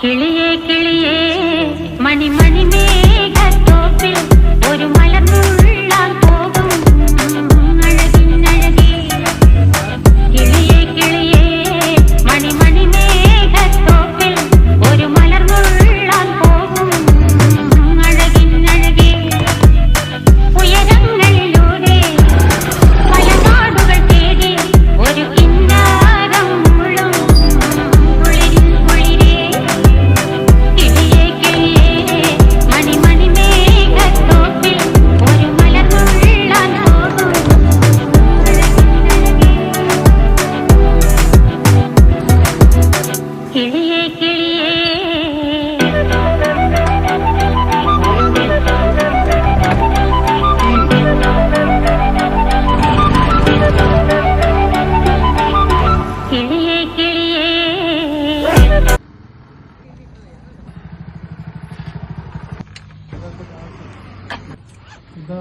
കിളിയേ കിളിയേ മണിമണി മേഘത്തോപ്പിൽ ഒരു മലർന്നുള്ളാൻ പോകും അഴകിനഴകേ. കിളിയേ കിളിയേ മണിമണി മേഘത്തോപ്പിൽ ഒരു മലർന്നുള്ളാൻ പോകും അഴകിനഴകേ. ഉയരങ്ങളിലൂടെ പല നാടുകൾ തേടി ഒരു കിന്നാരം മുള്ളും കുളിരിൽ കുളിരേ. കിളിയേ കിളിയേ മണിമണി മേഘത്തോപ്പിൽ ഒരു മലർന്നുള്ളാൻ പോകും അഴകിനഴകേ. കിളിയേ കിളിയേ കിളിയേ കിളിയേ ഇതാ